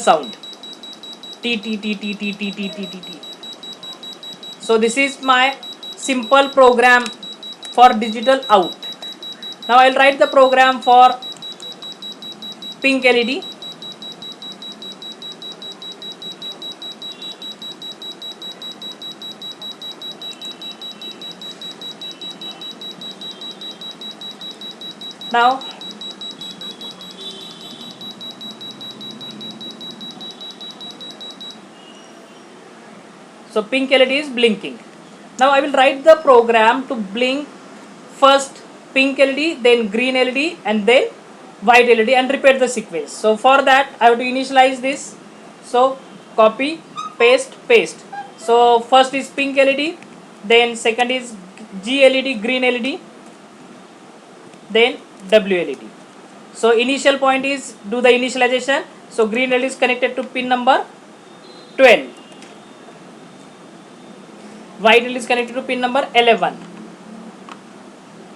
sound t t t t t t t t t t. So this is my simple program for digital out. Now I'll write the program for pink LED. Now so pink LED is blinking. Now I will write the program to blink first pink LED, then green LED, and then white LED, and repeat the sequence. So for that I have to initialize this. So copy, paste, paste. So first is pink LED, then second is G LED, green LED, then W LED. So initial point is do the initialization. So green LED is connected to pin number 12. White LED is connected to pin number 11.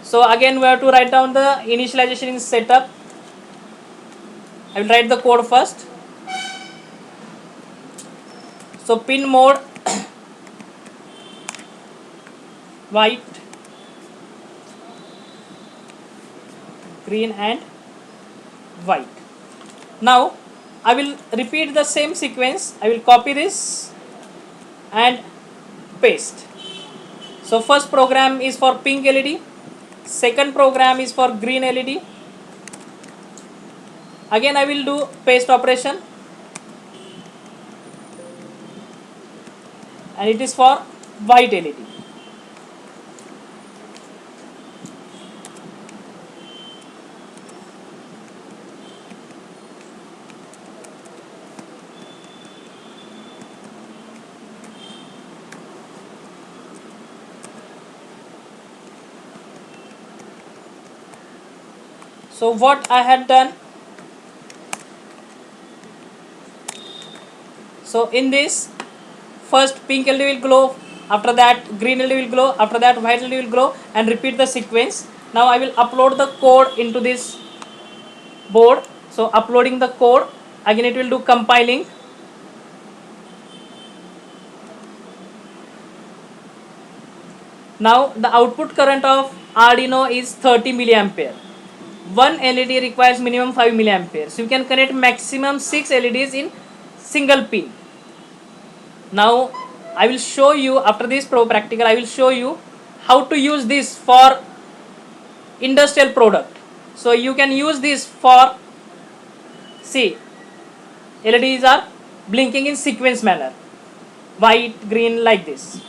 So again we have to write down the initialization in setup. I will write the code first. So pin mode white, green and white. Now I will repeat the same sequence. I will copy this and paste. So first program is for pink LED, second program is for green LED. Again I will do paste operation, and it is for white LED. So what I had done, so in this first pink LED will glow, after that green LED will glow, after that white LED will glow, and repeat the sequence. Now I will upload the code into this board. So uploading the code, again it will do compiling. Now the output current of Arduino is 30 milliampere. One LED requires minimum 5 milliampere. So you can connect maximum 6 LEDs in single pin. Now I will show you, after this practical, I will show you how to use this for industrial product. So you can use this for, see, LEDs are blinking in sequence manner, white, green, like this.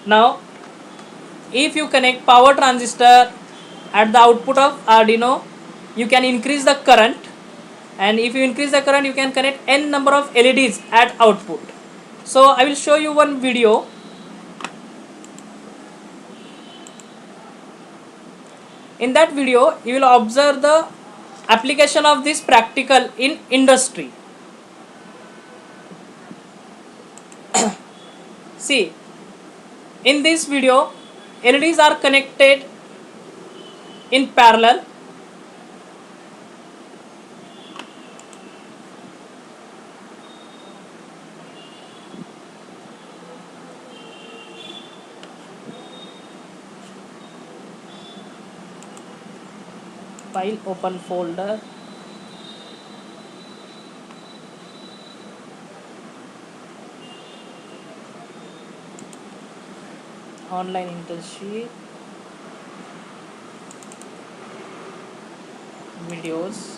Now if you connect power transistor at the output of Arduino, you can increase the current, and if you increase the current you can connect n number of LEDs at output. So I will show you one video. In that video you will observe the application of this practical in industry. See, in this video LEDs are connected in parallel. File, open folder, online internship, videos.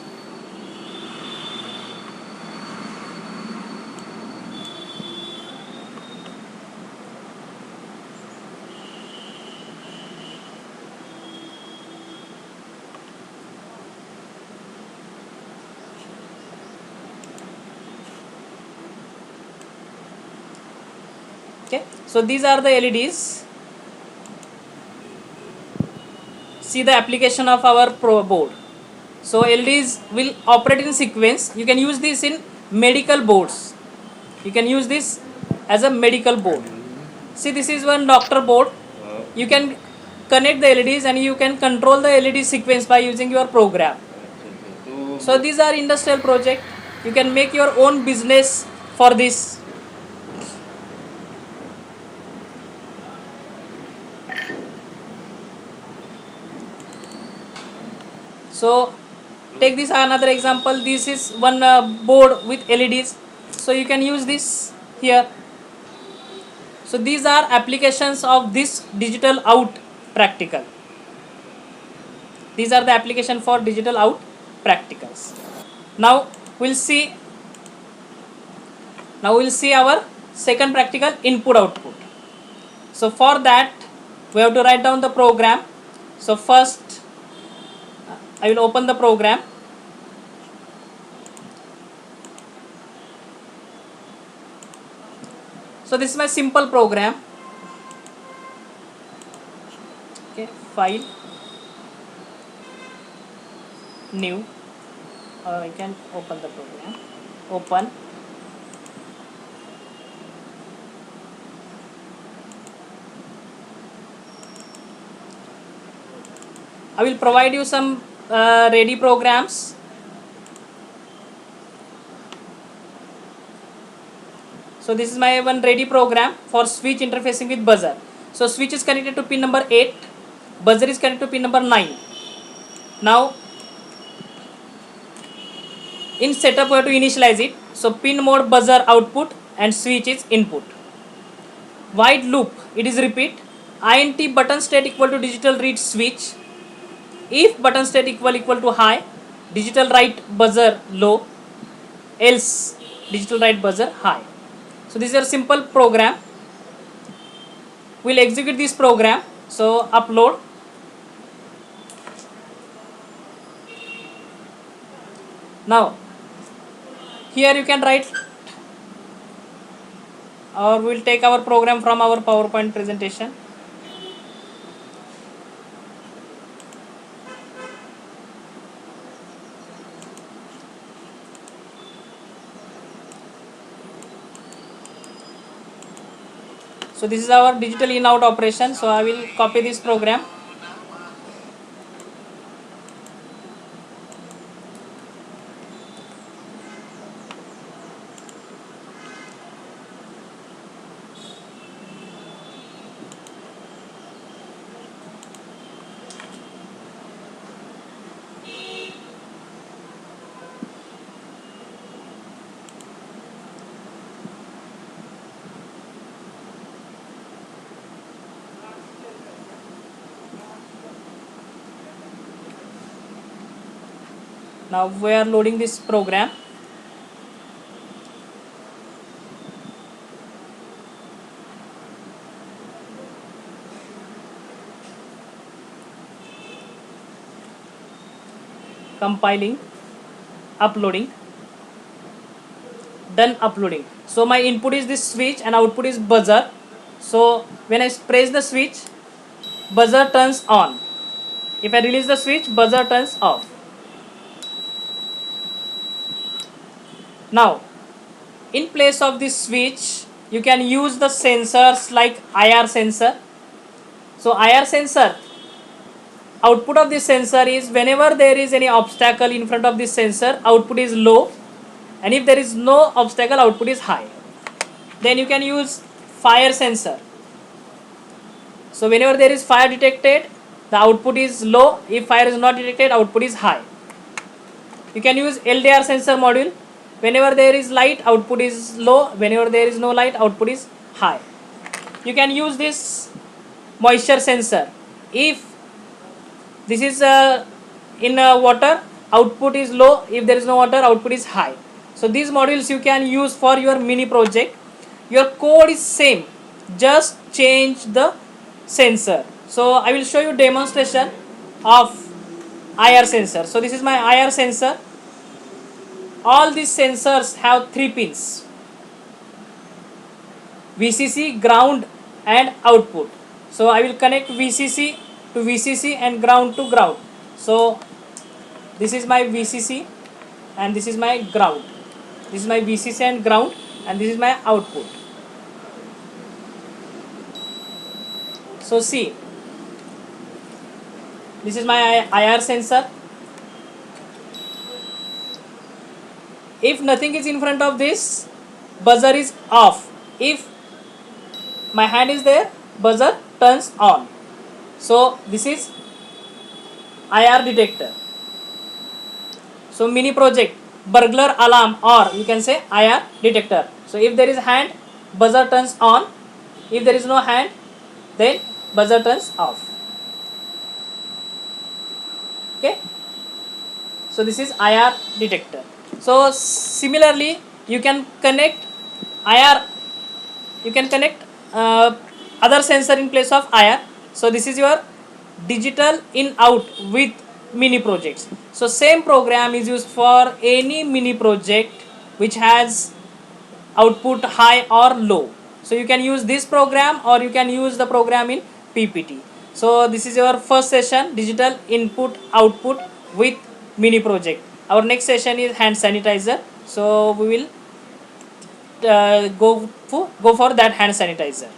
Okay, so these are the LEDs. See the application of our pro board. So LEDs will operate in sequence. You can use this in medical boards. You can use this as a medical board. See, this is one doctor board. You can connect the LEDs and you can control the LED sequence by using your program. So these are industrial project. You can make your own business for this. So take this another example. This is one board with LEDs. So you can use this here. So these are applications of this digital out practical. These are the application for digital out practicals. Now we'll see our second practical, input output. So for that we have to write down the program. So first I will open the program. So this is my simple program. Okay, file, new, I can open the program, open. I will provide you some ready programs. So this is my one ready program for switch interfacing with buzzer. So switch is connected to pin number 8, buzzer is connected to pin number 9. Now in setup we have to initialize it. So pin mode buzzer output and switch is input. While loop, it is repeat. INT button state equal to digital read switch. If button state equal to high, digital write buzzer low, else digital write buzzer high. So this is a simple program. We'll execute this program. So upload. Now here you can write, or we'll take our program from our PowerPoint presentation. So this is our digital in out operation. So I will copy this program. Now we are loading this program. Compiling, uploading, done uploading. So my input is this switch and output is buzzer. So when I press the switch, buzzer turns on. If I release the switch, buzzer turns off. Now in place of this switch you can use the sensors like IR sensor. So IR sensor, output of this sensor is whenever there is any obstacle in front of this sensor, output is low, and if there is no obstacle, output is high. Then you can use fire sensor. So whenever there is fire detected, the output is low. If fire is not detected, output is high. You can use LDR sensor module. Whenever there is light, output is low. Whenever there is no light, output is high. You can use this moisture sensor. If this is in water, output is low. If there is no water, output is high. So these modules you can use for your mini project. Your code is same, just change the sensor. So I will show you demonstration of IR sensor. So this is my IR sensor. All these sensors have 3 pins: VCC, ground and output. So I will connect VCC to VCC and ground to ground. So this is my VCC and this is my ground. This is my VCC and ground, and this is my output. So see, this is my IR sensor. If nothing is in front of this, buzzer is off. If my hand is there, buzzer turns on. So this is IR detector. So mini project, burglar alarm, or you can say IR detector. So if there is hand, buzzer turns on. If there is no hand, then buzzer turns off. Okay. So this is IR detector. So similarly, you can connect IR. You can connect other sensor in place of IR. So this is your digital in out with mini projects. So same program is used for any mini project which has output high or low. So you can use this program or you can use the program in PPT. So this is your first session, digital input output with mini project. Our next session is hand sanitizer. So we will go for that hand sanitizer.